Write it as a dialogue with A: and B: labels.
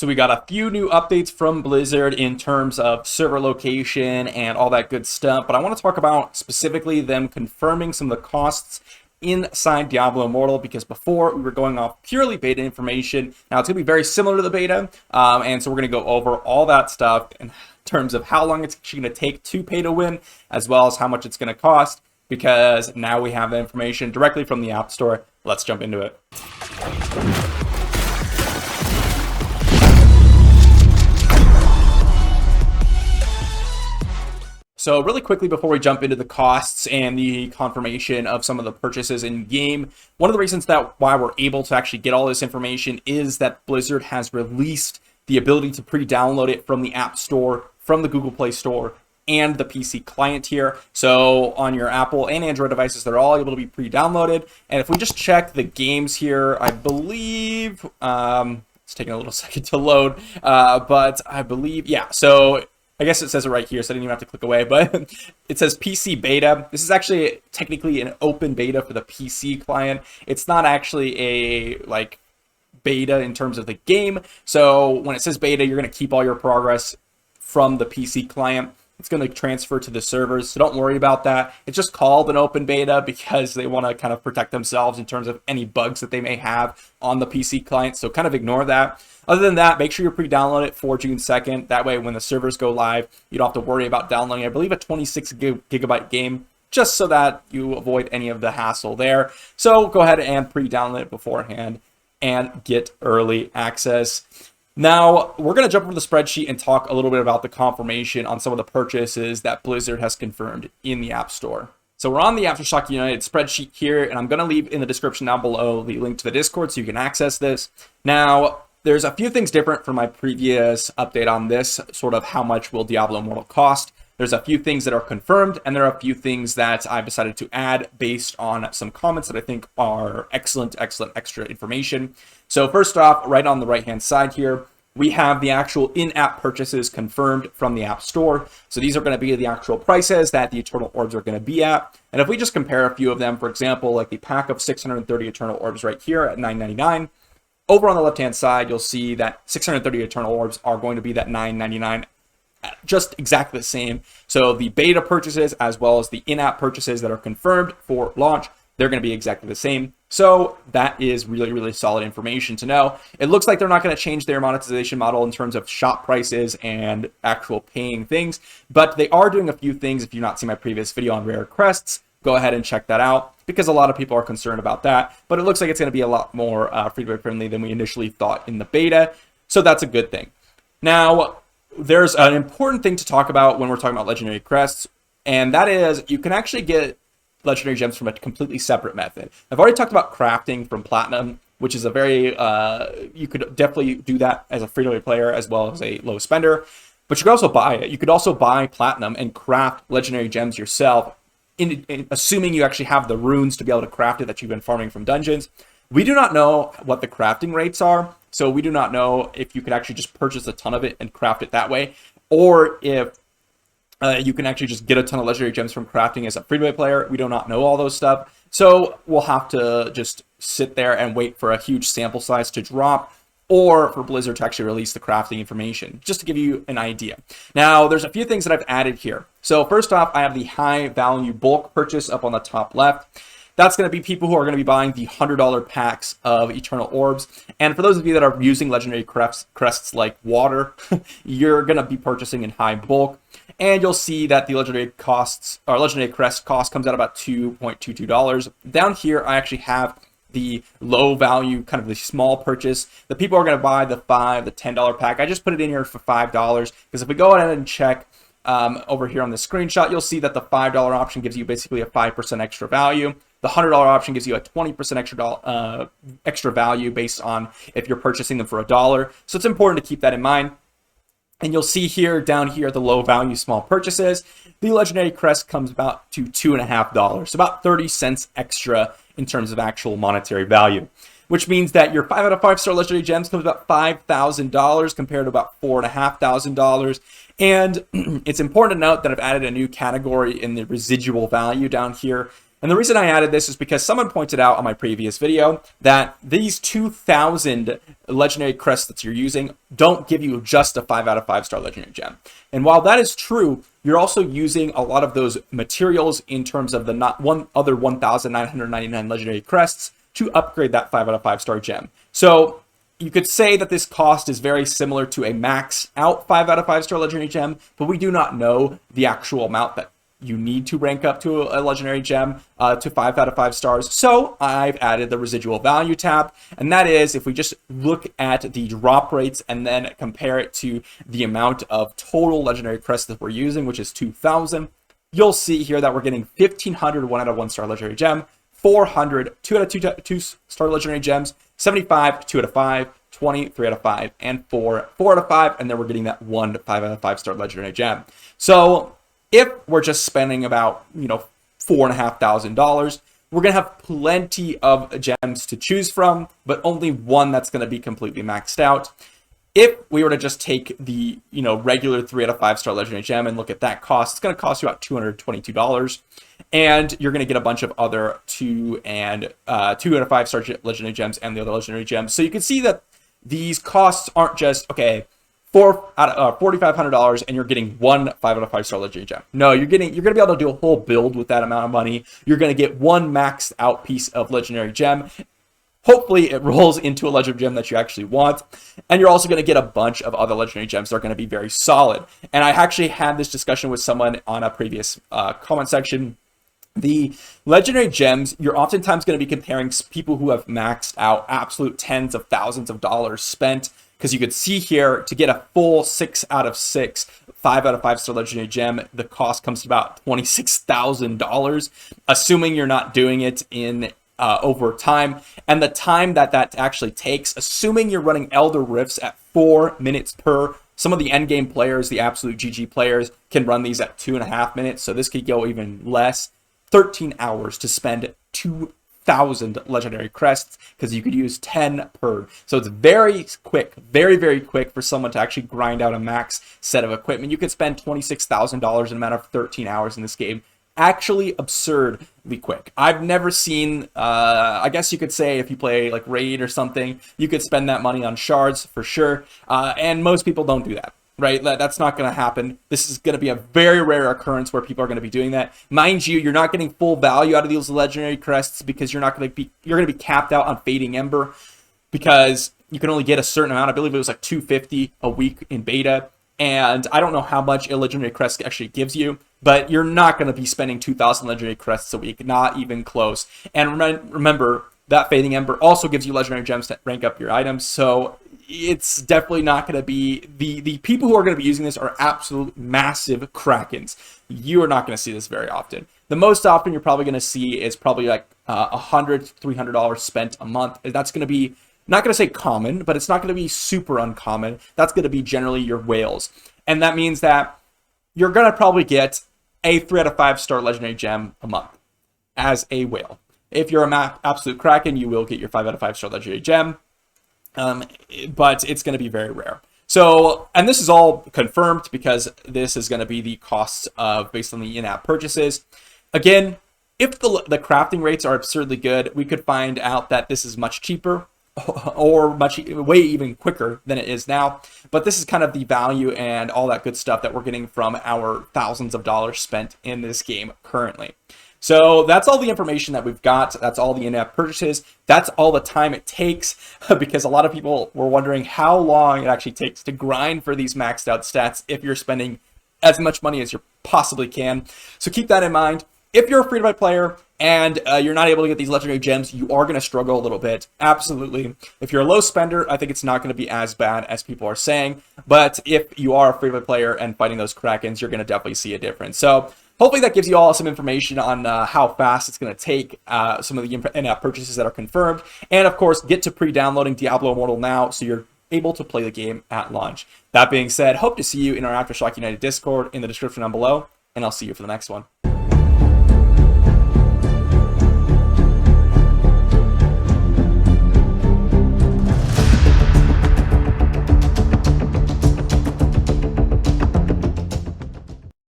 A: So we got a few new updates from Blizzard in terms of server location and all that good stuff, but I want to talk about specifically them confirming some of the costs inside Diablo Immortal, because before we were going off purely beta information. Now it's going to be very similar to the beta, and so we're going to go over all that stuff in terms of how long it's actually going to take to pay to win, as well as how much it's going to cost, because now we have the information directly from the App Store. Let's jump into it. So really quickly before we jump into the costs and the confirmation of some of the purchases in game, one of the reasons that why we're able to actually get all this information is that Blizzard has released the ability to pre-download it from the App Store, from the Google Play Store, and the PC client here. So on your Apple and Android devices, they're all able to be pre-downloaded. And if we just check the games here, I believe, it's taking a little second to load, but I believe, yeah, so I guess it says it right here, so I didn't even have to click away, but it says PC beta. This is actually technically an open beta for the PC client. It's not actually a beta in terms of the game. So when it says beta, you're going to keep all your progress from the PC client. It's going to transfer to the servers, so don't worry about that. It's just called an open beta because they want to kind of protect themselves in terms of any bugs that they may have on the PC client, so kind of ignore that. Other than that, make sure you pre-download it for June 2nd. That way, when the servers go live, you don't have to worry about downloading, I believe, a 26 gigabyte game, just so that you avoid any of the hassle there. So go ahead and pre-download it beforehand and get early access. Now, we're going to jump over the spreadsheet and talk a little bit about the confirmation on some of the purchases that Blizzard has confirmed in the App Store. So we're on the Aftershock United spreadsheet here, and I'm going to leave in the description down below the link to the Discord so you can access this. Now, there's a few things different from my previous update on this, sort of how much will Diablo Immortal cost. There's a few things that are confirmed, and there are a few things that I've decided to add based on some comments that I think are excellent extra information. So first off, right on the right-hand side here, we have the actual in-app purchases confirmed from the App Store. So these are going to be the actual prices that the Eternal Orbs are going to be at. And if we just compare a few of them, for example, like the pack of 630 Eternal Orbs right here at $9.99, over on the left-hand side, you'll see that 630 Eternal Orbs are going to be that $9.99, just exactly the same. So the beta purchases as well as the in-app purchases that are confirmed for launch, they're going to be exactly the same. So that is really solid information to know. It looks like they're not going to change their monetization model in terms of shop prices and actual paying things, but they are doing a few things. If you've not seen my previous video on rare crests, go ahead and check that out, because a lot of people are concerned about that. But it looks like it's going to be a lot more free-to-play friendly than we initially thought in the beta. So that's a good thing. Now, there's an important thing to talk about when we're talking about legendary crests, and that is you can actually get legendary gems from a completely separate method. I've already talked about crafting from platinum, which is a very, you could definitely do that as a free-to-play player as well as a low spender, but you could also buy it. You could also buy platinum and craft legendary gems yourself, assuming you actually have the runes to be able to craft it that you've been farming from dungeons. We do not know what the crafting rates are, so we do not know if you could actually just purchase a ton of it and craft it that way, or if you can actually just get a ton of legendary gems from crafting as a free-to-play player. We do not know all those stuff, so we'll have to just sit there and wait for a huge sample size to drop, or for Blizzard to actually release the crafting information, just to give you an idea. Now, there's a few things that I've added here. So first off, I have the high value bulk purchase up on the top left. That's going to be people who are going to be buying the $100 packs of Eternal Orbs. And for those of you that are using legendary crests like water, you're going to be purchasing in high bulk. And you'll see that the legendary crest cost comes out about $2.22. Down here, I actually have the low value, kind of the small purchase. The people are going to buy the $5, the $10 pack. I just put it in here for $5, because if we go ahead and check over here on the screenshot, you'll see that the $5 option gives you basically a 5% extra value. The $100 option gives you a 20% extra value based on if you're purchasing them for $1. So it's important to keep that in mind. And you'll see here, down here, the low value small purchases, the legendary crest comes about to $2.50, so about 30 cents extra in terms of actual monetary value, which means that your 5 out of 5 star legendary gems comes about $5,000 compared to about $4,500. And it's important to note that I've added a new category in the residual value down here. And the reason I added this is because someone pointed out on my previous video that these 2,000 legendary crests that you're using don't give you just a 5 out of 5 star legendary gem. And while that is true, you're also using a lot of those materials in terms of the other 1,999 legendary crests to upgrade that 5 out of 5 star gem. So you could say that this cost is very similar to a max out 5 out of 5 star legendary gem, but we do not know the actual amount that you need to rank up to a legendary gem to 5 out of 5 stars. So I've added the residual value tab. And that is, if we just look at the drop rates and then compare it to the amount of total legendary crests that we're using, which is 2,000, you'll see here that we're getting 1,500 1 out of 1 star legendary gem, 400 2 out of 2 star legendary gems, 75 2 out of 5, 20 3 out of 5, and 4 out of 5. And then we're getting that 1 5 out of 5 star legendary gem. So if we're just spending about, $4,500, we're going to have plenty of gems to choose from, but only one that's going to be completely maxed out. If we were to just take the, regular 3 out of 5 star legendary gem and look at that cost, it's going to cost you about $222. And you're going to get a bunch of other 2 out of 5 star legendary gems and the other legendary gems. So you can see that these costs aren't just, okay, $4,500 and you're getting one 5 out of 5 star legendary gem. No, you're going to be able to do a whole build with that amount of money. You're going to get one maxed out piece of legendary gem. Hopefully it rolls into a legendary gem that you actually want. And you're also going to get a bunch of other legendary gems that are going to be very solid. And I actually had this discussion with someone on a previous comment section. The legendary gems, you're oftentimes going to be comparing people who have maxed out absolute tens of thousands of dollars spent. Because you could see here, to get a full 6 out of 6, 5 out of 5 star legendary gem, the cost comes to about $26,000, assuming you're not doing it in over time. And the time that actually takes, assuming you're running Elder Rifts at 4 minutes per, some of the endgame players, the absolute GG players, can run these at 2.5 minutes. So this could go even less. 13 hours to spend 2,000 legendary crests, because you could use 10 per. So it's very quick, very, very quick for someone to actually grind out a max set of equipment. You could spend $26,000 in a matter of 13 hours in this game. Actually absurdly quick. I've never seen, I guess you could say if you play like Raid or something, you could spend that money on shards for sure. And most people don't do that. Right? That's not going to happen. This is going to be a very rare occurrence where people are going to be doing that. Mind you, you're not getting full value out of these legendary crests because you're going to be capped out on Fading Ember, because you can only get a certain amount. I believe it was like 250 a week in beta. And I don't know how much a legendary crest actually gives you, but you're not going to be spending 2,000 legendary crests a week, not even close. And remember, that Fading Ember also gives you legendary gems to rank up your items. So it's definitely not going to be, the people who are going to be using this are absolute massive Krakens. You are not going to see this very often. The most often you're probably going to see is probably like $100, $300 spent a month. That's going to be, not going to say common, but it's not going to be super uncommon. That's going to be generally your whales. And that means that you're going to probably get a 3 out of 5 star legendary gem a month as a whale. If you're an absolute Kraken, you will get your 5 out of 5 star legendary gem. But it's going to be very rare. So, and this is all confirmed because this is going to be the costs of based on the in-app purchases. Again, if the crafting rates are absurdly good, we could find out that this is much cheaper or way even quicker than it is now. But this is kind of the value and all that good stuff that we're getting from our thousands of dollars spent in this game currently. So that's all the information that we've got. That's all the in-app purchases. That's all the time it takes, because a lot of people were wondering how long it actually takes to grind for these maxed out stats if you're spending as much money as you possibly can. So keep that in mind. If you're a free-to-play player and you're not able to get these legendary gems, you are going to struggle a little bit. Absolutely. If you're a low spender, I think it's not going to be as bad as people are saying. But if you are a free-to-play player and fighting those Krakens, you're going to definitely see a difference. So hopefully that gives you all some information on how fast it's going to take some of the in-app purchases that are confirmed. And of course, get to pre-downloading Diablo Immortal now so you're able to play the game at launch. That being said, hope to see you in our Aftershock United Discord in the description down below, and I'll see you for the next one.